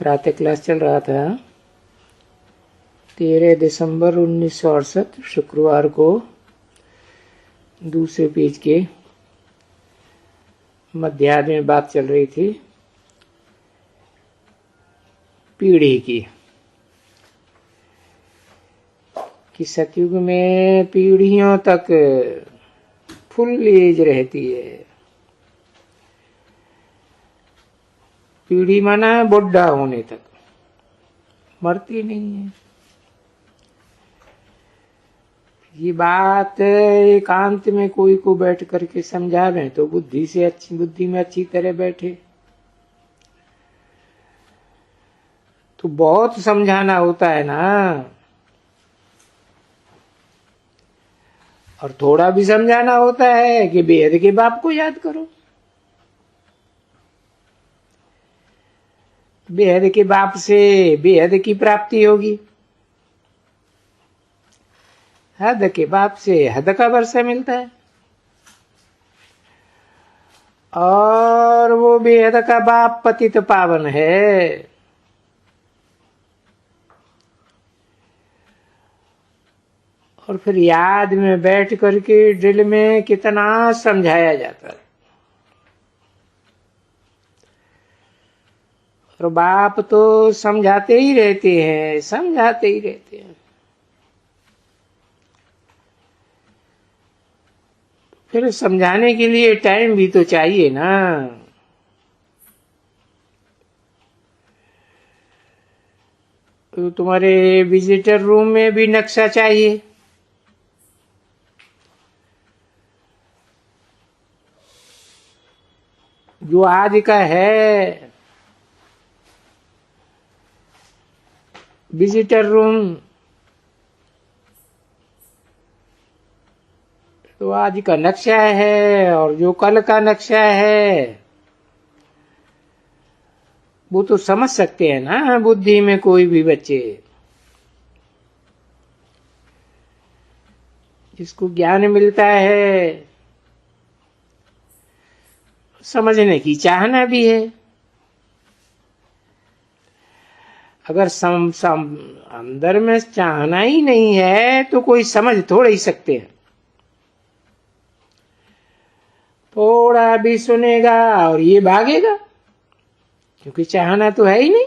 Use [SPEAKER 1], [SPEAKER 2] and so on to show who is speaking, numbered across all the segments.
[SPEAKER 1] प्रातः क्लास चल रहा था 13 दिसंबर 1968 शुक्रवार को दूसरे पेज के मध्याह्न में बात चल रही थी पीढ़ी की कि सतयुग में पीढ़ियों तक फुल एज रहती है। पीढ़ी माना बुढ़ा होने तक, मरती नहीं है। ये बात एकांत में कोई को बैठ करके समझावें तो बुद्धि में अच्छी तरह बैठे तो बहुत समझाना होता है ना, और थोड़ा भी समझाना होता है कि बेहद के बाप को याद करो। बेहद के बाप से बेहद की प्राप्ति होगी, हद के बाप से हद का वर्षा मिलता है, और वो बेहद का बाप पतित पावन है। और फिर याद में बैठ करके दिल में कितना समझाया जाता है। और बाप तो समझाते ही रहते हैं, समझाते ही रहते हैं। फिर समझाने के लिए टाइम भी तो चाहिए ना। तो तुम्हारे विजिटर रूम में भी नक्शा चाहिए। जो आज का है विजिटर रूम, तो आज का नक्शा है, और जो कल का नक्शा है वो तो समझ सकते हैं ना बुद्धि में कोई भी बच्चे। जिसको ज्ञान मिलता है समझने की चाहना भी है। अगर अंदर में चाहना ही नहीं है तो कोई समझ थोड़ा ही सकते हैं। थोड़ा भी सुनेगा और ये भागेगा, क्योंकि चाहना तो है ही नहीं।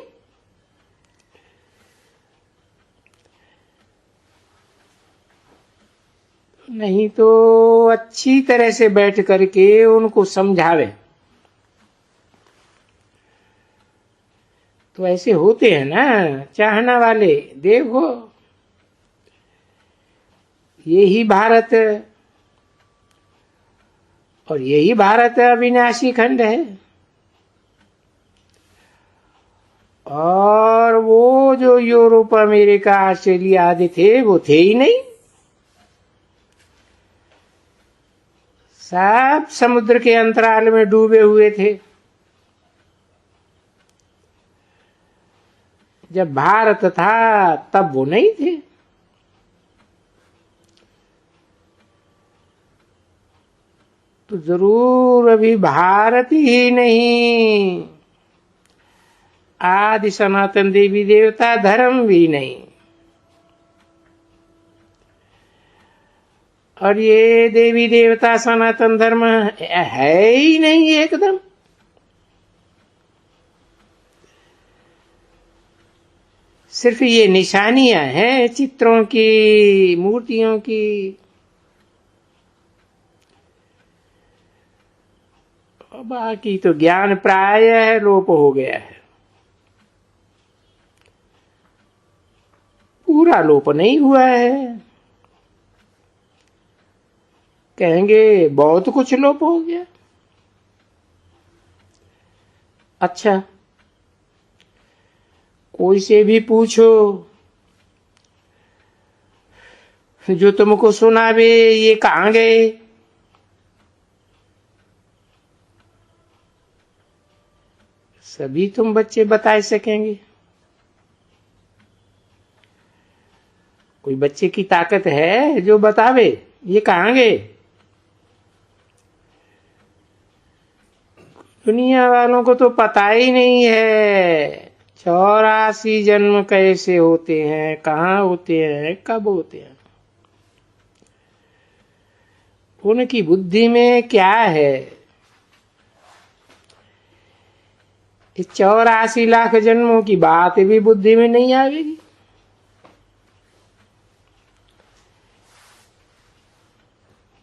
[SPEAKER 1] नहीं तो अच्छी तरह से बैठ करके उनको समझावे तो ऐसे होते हैं ना चाहना वाले। देखो यही भारत, और यही भारत अविनाशी खंड है। और वो जो यूरोप अमेरिका ऑस्ट्रेलिया आदि थे वो थे ही नहीं, सब समुद्र के अंतराल में डूबे हुए थे। जब भारत था तब वो नहीं थे। तो जरूर अभी भारत ही नहीं, आदि सनातन देवी देवता धर्म भी नहीं, और ये देवी देवता सनातन धर्म है ही नहीं एकदम। सिर्फ ये निशानियां हैं चित्रों की, मूर्तियों की। बाकी तो ज्ञान प्रायः लोप हो गया है। पूरा लोप नहीं हुआ है, कहेंगे बहुत कुछ लोप हो गया। अच्छा, कोई से भी पूछो जो तुमको सुनावे ये कहाँ गए, सभी तुम बच्चे बता सकेंगे। कोई बच्चे की ताकत है जो बतावे ये कहाँ गए? दुनिया वालों को तो पता ही नहीं है। 84 जन्म कैसे होते हैं, कहाँ होते हैं, कब होते हैं, उनकी बुद्धि में क्या है। 84 लाख जन्मों की बात भी बुद्धि में नहीं आएगी।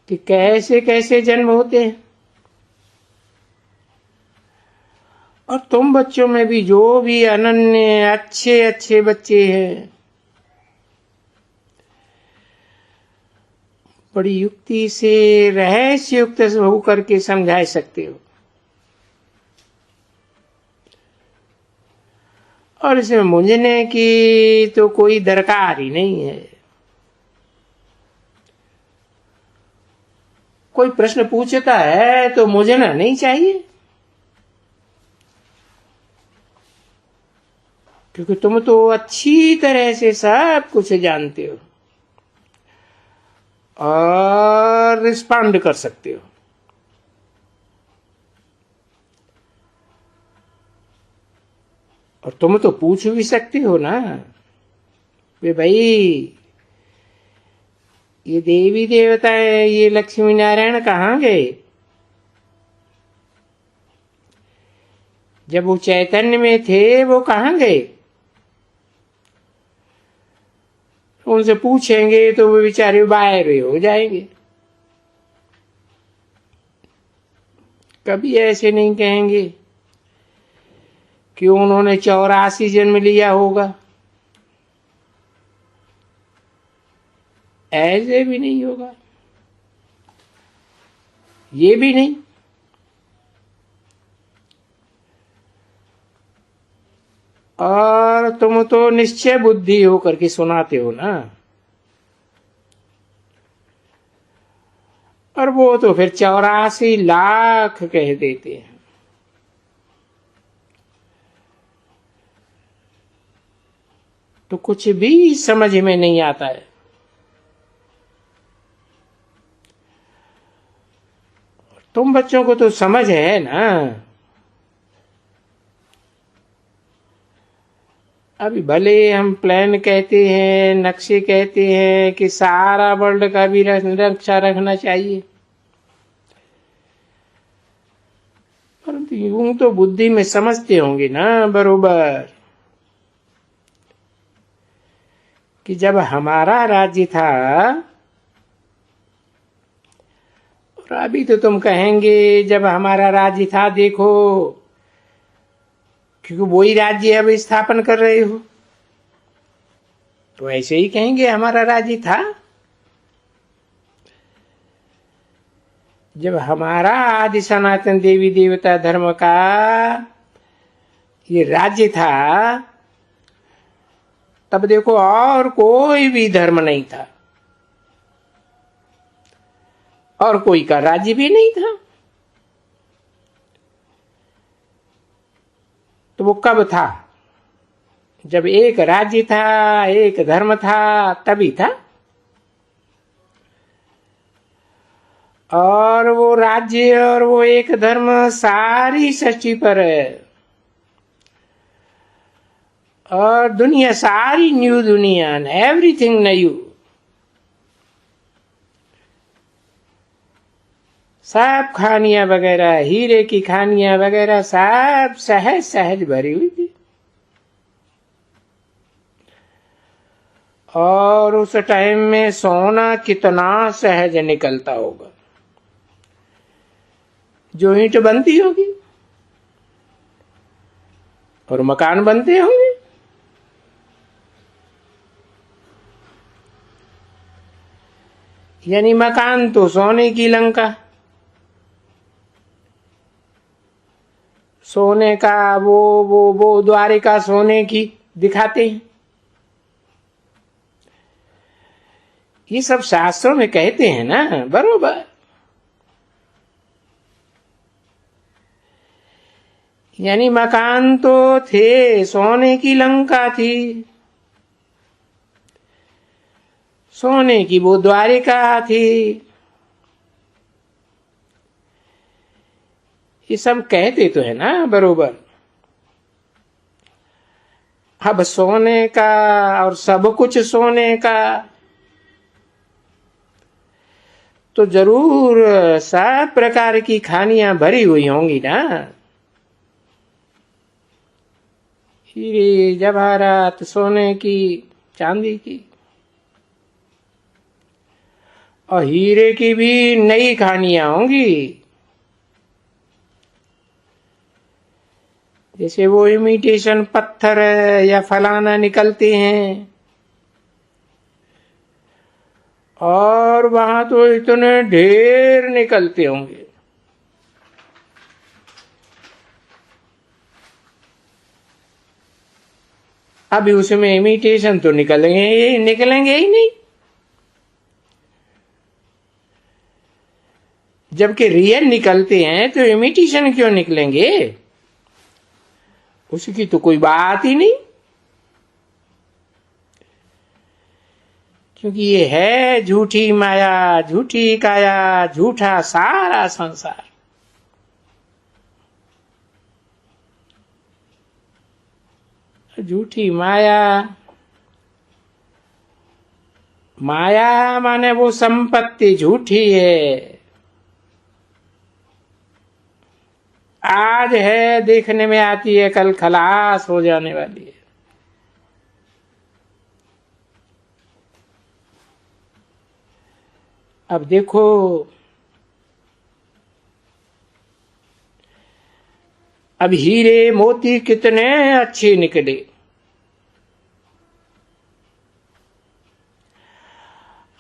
[SPEAKER 1] कि कैसे कैसे जन्म होते हैं। और तुम बच्चों में भी जो भी अनन्य अच्छे अच्छे बच्चे हैं, बड़ी युक्ति से रहस्य युक्त होकर के समझा सकते हो। और इसमें मुझने की तो कोई दरकार ही नहीं है। कोई प्रश्न पूछता है तो मुझना नहीं चाहिए, क्योंकि तुम तो अच्छी तरह से सब कुछ जानते हो और रिस्पॉन्ड कर सकते हो। और तुम तो पूछ भी सकते हो ना, वे भाई ये देवी देवता है, ये लक्ष्मी नारायण कहाँ गए। जब वो चैतन्य में थे वो कहाँ गए। उनसे पूछेंगे तो वो बेचारे बाहर हो जाएंगे। कभी ऐसे नहीं कहेंगे कि उन्होंने 84 जन्म लिया होगा, ऐसे भी नहीं होगा, ये भी नहीं। और तुम तो निश्चय बुद्धि होकर के सुनाते हो ना। और वो तो फिर 84 लाख कह देते हैं। तो कुछ भी समझ में नहीं आता है। तुम बच्चों को तो समझ है ना। अभी भले हम प्लान कहते हैं, नक्शे कहते हैं कि सारा वर्ल्ड का भी रक्षा रखना चाहिए, परंतु यूं तो बुद्धि में समझते होंगे ना बरोबर कि जब हमारा राज्य था, और अभी तो तुम कहेंगे जब हमारा राज्य था देखो, क्योंकि वही राज्य अब स्थापन कर रहे हो, तो ऐसे ही कहेंगे हमारा राज्य था। जब हमारा आदि सनातन देवी देवता धर्म का ये राज्य था, तब देखो और कोई भी धर्म नहीं था और कोई का राज्य भी नहीं था। तो वो कब था? जब एक राज्य था, एक धर्म था, तभी था। और वो राज्य और वो एक धर्म सारी सृष्टि पर है। और दुनिया सारी न्यू दुनिया, एवरीथिंग न्यू, सब खानियां वगैरह, हीरे की खानियां वगैरह सब सहज सहज भरी हुई थी। और उस टाइम में सोना कितना सहज निकलता होगा, जो ईंट बनती होगी और मकान बनते होंगे। यानी मकान तो सोने की लंका, सोने का वो द्वारिका सोने की दिखाते हैं। ये सब शास्त्रों में कहते हैं ना बरोबर। यानी मकान तो थे, सोने की लंका थी, सोने की वो द्वारिका थी। ये सब कहते तो है ना बरोबर। अब सोने का और सब कुछ सोने का, तो जरूर सब प्रकार की खानियां भरी हुई होंगी ना। हीरे जवाहरात, सोने की, चांदी की, और हीरे की भी नई खानियां होंगी। जैसे वो इमिटेशन पत्थर या फलाना निकलते हैं, और वहां तो इतने ढेर निकलते होंगे। अभी उसमें इमिटेशन तो निकलेंगे ही नहीं, जबकि रियल निकलते हैं तो इमिटेशन क्यों निकलेंगे? उसकी तो कोई बात ही नहीं, क्योंकि ये है झूठी माया, झूठी काया, झूठा सारा संसार। झूठी माया, माया माने वो संपत्ति झूठी है। आज है, देखने में आती है, कल खलास हो जाने वाली है। अब देखो, अब हीरे मोती कितने अच्छे निकले,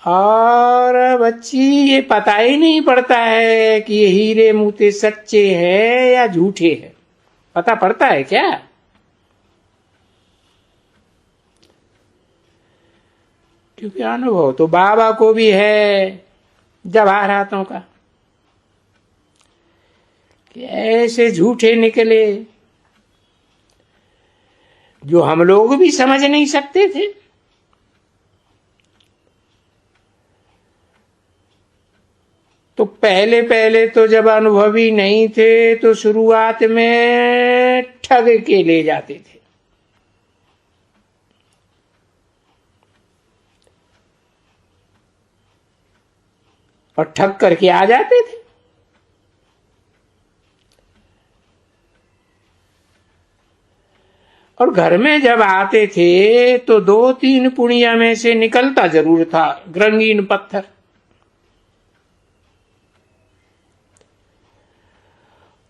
[SPEAKER 1] और बच्ची ये पता ही नहीं पड़ता है कि ये हीरे मोती सच्चे हैं या झूठे हैं। पता पड़ता है क्या? क्योंकि अनुभव तो बाबा को भी है जवाहरातों का, कि ऐसे झूठे निकले जो हम लोग भी समझ नहीं सकते थे। तो पहले पहले तो जब अनुभवी नहीं थे तो शुरुआत में ठग के ले जाते थे, और ठग करके आ जाते थे। और घर में जब आते थे तो 2-3 पुड़िया में से निकलता जरूर था रंगीन पत्थर,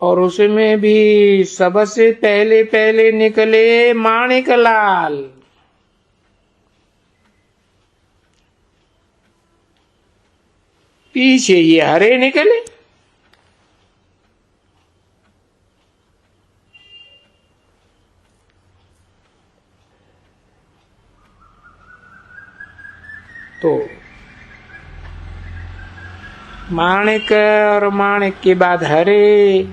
[SPEAKER 1] और उसमें भी सबसे पहले पहले निकले माणिक लाल। पीछे ये हरे निकले। तो माणिक, और माणिक के बाद हरे,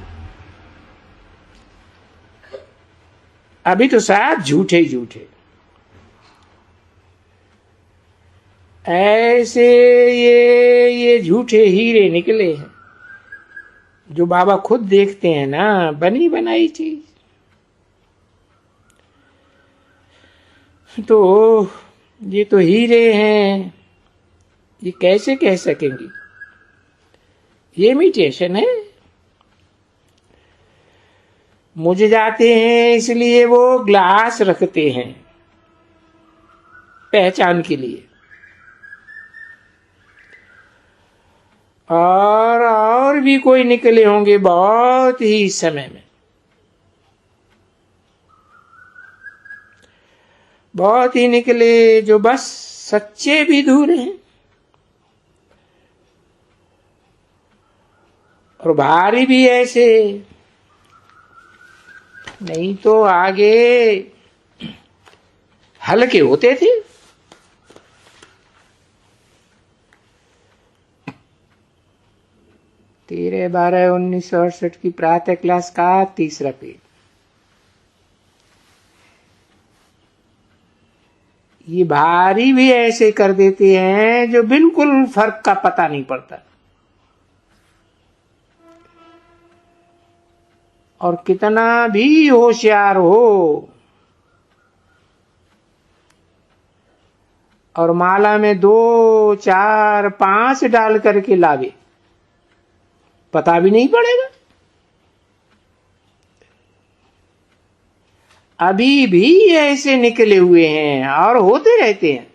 [SPEAKER 1] अभी तो साथ झूठे ही झूठे। ऐसे ये झूठे हीरे निकले हैं, जो बाबा खुद देखते हैं ना, बनी बनाई चीज। तो ये तो हीरे हैं, ये कैसे कह सकेंगे? ये इमिटेशन है। मुझ जाते हैं इसलिए वो ग्लास रखते हैं पहचान के लिए, और भी कोई निकले होंगे बहुत ही समय में, बहुत ही निकले जो बस सच्चे भी धूरे हैं और भारी भी ऐसे। नहीं तो आगे हल्के होते थे। तेरह 12/1968 की प्रातः क्लास का 3रा पेज। ये भारी भी ऐसे कर देते हैं जो बिल्कुल फर्क का पता नहीं पड़ता, और कितना भी होशियार हो और माला में 2 4 5 डाल करके लावे, पता भी नहीं पड़ेगा। अभी भी ऐसे निकले हुए हैं और होते रहते हैं।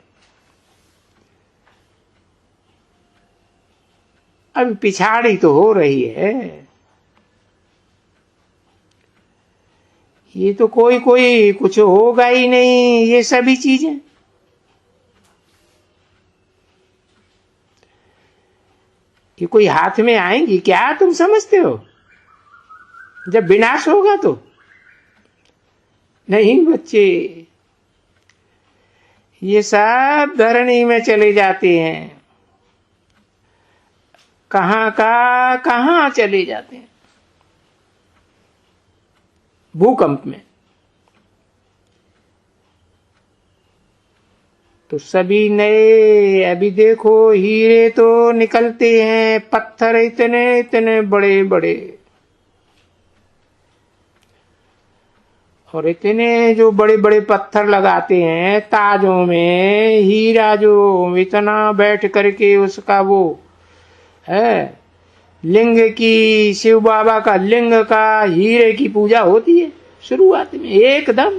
[SPEAKER 1] अभी पिछाड़ी तो हो रही है। ये तो कोई कोई कुछ होगा ही नहीं, ये सभी चीजें। ये कोई हाथ में आएंगी क्या तुम समझते हो? जब विनाश होगा तो नहीं बच्चे, ये सब धरनी में चले जाते हैं। कहां का कहां चले जाते हैं, भूकंप में। तो सभी नए, अभी देखो हीरे तो निकलते हैं, पत्थर इतने इतने बड़े बड़े, और इतने जो बड़े बड़े पत्थर लगाते हैं ताजों में, हीरा जो इतना बैठ करके उसका वो है, लिंग की, शिव बाबा का लिंग का हीरे की पूजा होती है शुरुआत में एकदम।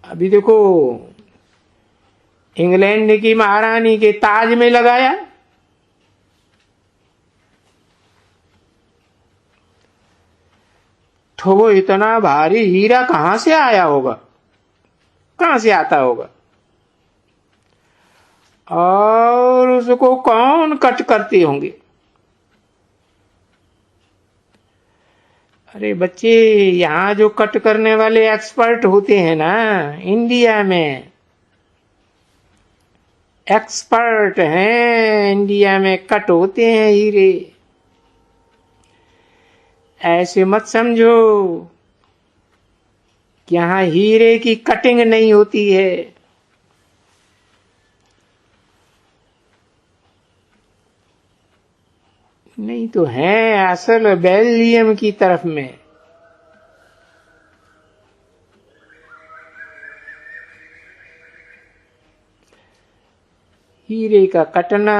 [SPEAKER 1] अभी देखो इंग्लैंड की महारानी के ताज में लगाया, तो वो इतना भारी हीरा कहां से आया होगा, कहां से आता होगा, और उसको कौन कट करते होंगे। अरे बच्चे, यहाँ जो कट करने वाले एक्सपर्ट होते हैं ना, इंडिया में एक्सपर्ट हैं, इंडिया में कट होते हैं हीरे। ऐसे मत समझो कि यहाँ हीरे की कटिंग नहीं होती है। नहीं तो है असल बेल्जियम की तरफ में। हीरे का कटना,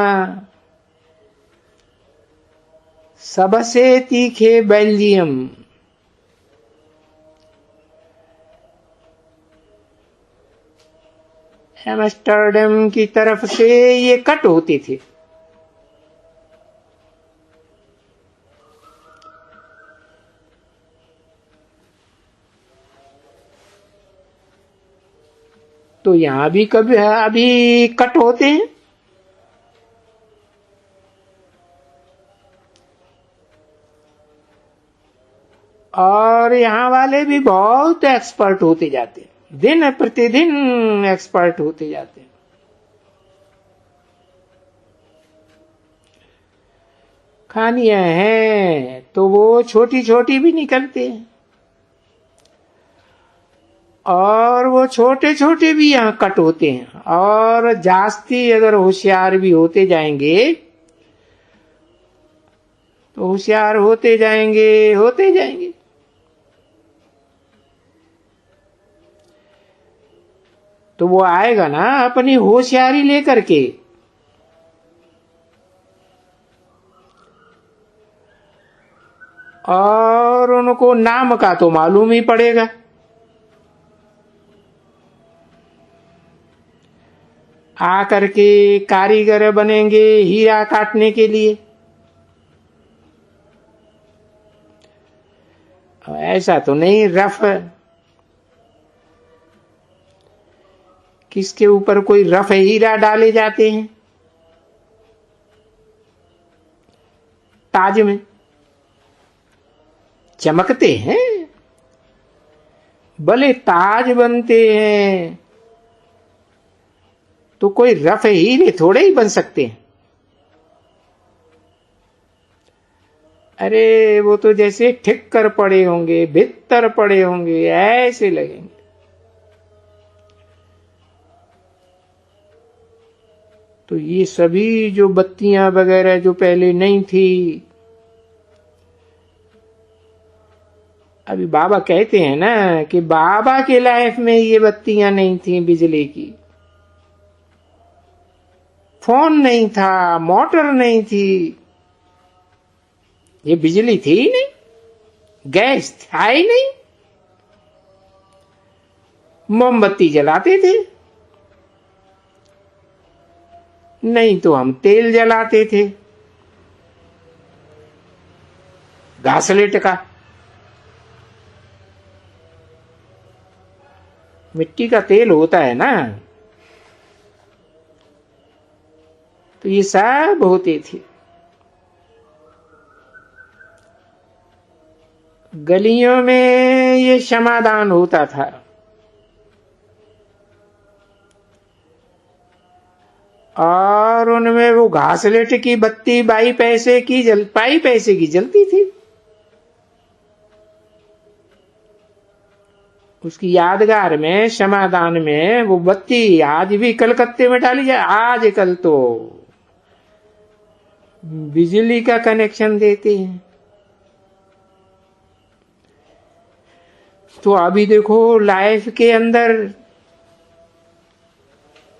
[SPEAKER 1] सबसे तीखे बेल्जियम। एम्स्टर्डम की तरफ से ये कट होते थे। तो यहां भी कभी अभी कट होते हैं। और यहाँ वाले भी बहुत एक्सपर्ट होते जाते हैं, दिन प्रतिदिन एक्सपर्ट होते जाते हैं। खानियां हैं तो वो छोटी छोटी भी निकलते हैं, और वो छोटे छोटे भी यहाँ कट होते हैं। और जास्ती अगर होशियार भी होते जाएंगे तो होशियार होते जाएंगे होते जाएंगे। तो वो आएगा ना अपनी होशियारी लेकर के, और उनको नाम का तो मालूम ही पड़ेगा। आकर के कारीगर बनेंगे हीरा काटने के लिए। ऐसा तो नहीं रफ, किसके ऊपर कोई रफ हीरा डाले जाते हैं ताज में, चमकते हैं, भले ताज बनते हैं तो कोई रफ हीरे थोड़े ही बन सकते हैं। अरे वो तो जैसे ठिक्कर पड़े होंगे, भित्तर पड़े होंगे, ऐसे लगेंगे। तो ये सभी जो बत्तियां वगैरह जो पहले नहीं थी, अभी बाबा कहते हैं ना कि बाबा के लाइफ में ये बत्तियां नहीं थी बिजली की, फोन नहीं था, मोटर नहीं थी, ये बिजली थी ही नहीं, गैस था ही नहीं, मोमबत्ती जलाते थे, नहीं तो हम तेल जलाते थे घासलेट का, मिट्टी का तेल होता है ना, तो ये सब होते थे। गलियों में ये क्षमादान होता था, और उनमें वो घासलेट की बत्ती 22 पैसे की जलती थी। उसकी यादगार में, क्षमादान में वो बत्ती आज भी कलकत्ते में डाली जाए। आजकल तो बिजली का कनेक्शन देते हैं। तो अभी देखो लाइफ के अंदर,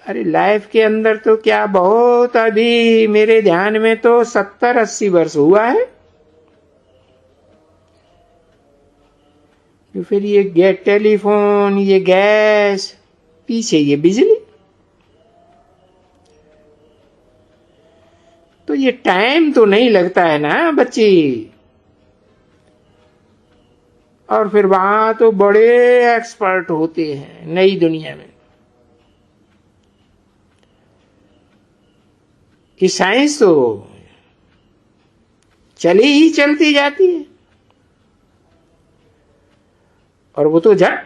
[SPEAKER 1] अरे लाइफ के अंदर तो क्या बहुत, अभी मेरे ध्यान में तो 70-80 वर्ष हुआ है। तो फिर ये टेलीफोन, ये गैस, पीछे ये बिजली, तो ये टाइम तो नहीं लगता है ना बच्ची। और फिर वहां तो बड़े एक्सपर्ट होते हैं नई दुनिया में। कि साइंस तो चली ही चलती जाती है, और वो तो झट,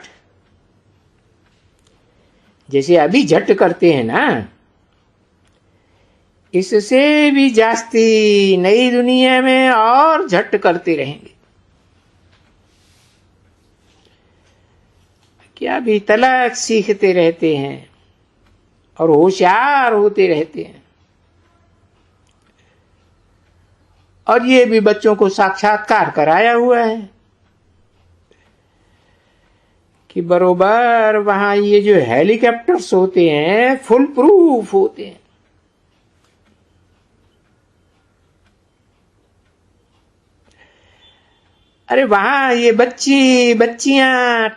[SPEAKER 1] जैसे अभी झट करते हैं ना, इससे भी जास्ती नई दुनिया में और झट करते रहेंगे। क्या भी तलक सीखते रहते हैं और होशियार होते रहते हैं। और ये भी बच्चों को साक्षात्कार कराया हुआ है कि बरोबर वहां ये जो हेलीकॉप्टर्स होते हैं फुल प्रूफ होते हैं। अरे वहां ये बच्चियां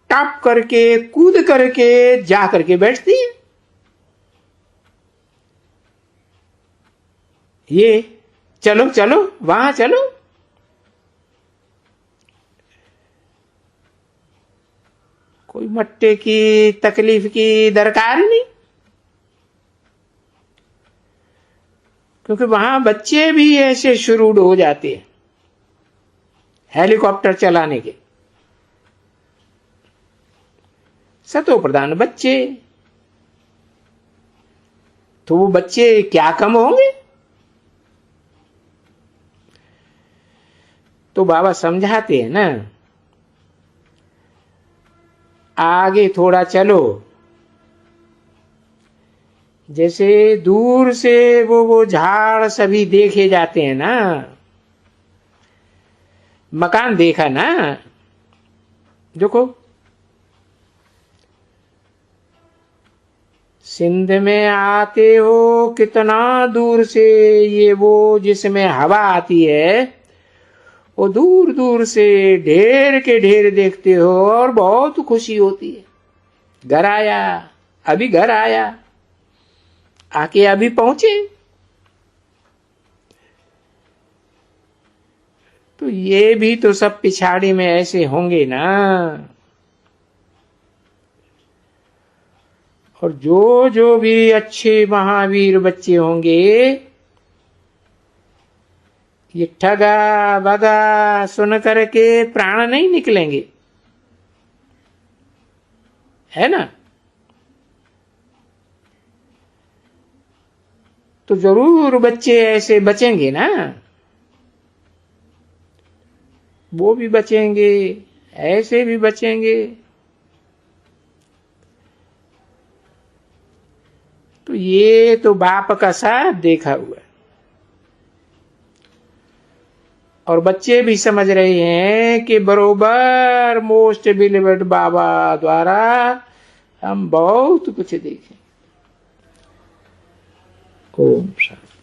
[SPEAKER 1] टॉप करके, कूद करके जा करके बैठती हैं। ये चलो चलो वहां चलो, कोई मट्टे की तकलीफ की दरकार नहीं, क्योंकि वहां बच्चे भी ऐसे शुरू हो जाते हैं हेलीकॉप्टर चलाने के। सतो प्रधान बच्चे, तो वो बच्चे क्या कम होंगे। तो बाबा समझाते हैं ना, आगे थोड़ा चलो, जैसे दूर से वो झाड़ सभी देखे जाते हैं ना, मकान देखा ना, देखो सिंध में आते हो कितना दूर से, ये वो जिसमें हवा आती है वो दूर दूर से ढेर के ढेर देखते हो और बहुत खुशी होती है। घर आया, अभी घर आया, आके अभी पहुंचे। तो ये भी तो सब पिछाड़ी में ऐसे होंगे ना। और जो जो भी अच्छे महावीर बच्चे होंगे, ये ठगा बगा सुन करके प्राण नहीं निकलेंगे, है ना। तो जरूर बच्चे ऐसे बचेंगे ना, वो भी बचेंगे, ऐसे भी बचेंगे। तो ये तो बाप का साथ देखा हुआ है। और बच्चे भी समझ रहे हैं कि बरोबर मोस्ट बिलीवेड बाबा द्वारा हम बहुत कुछ देखें। ओम शांति।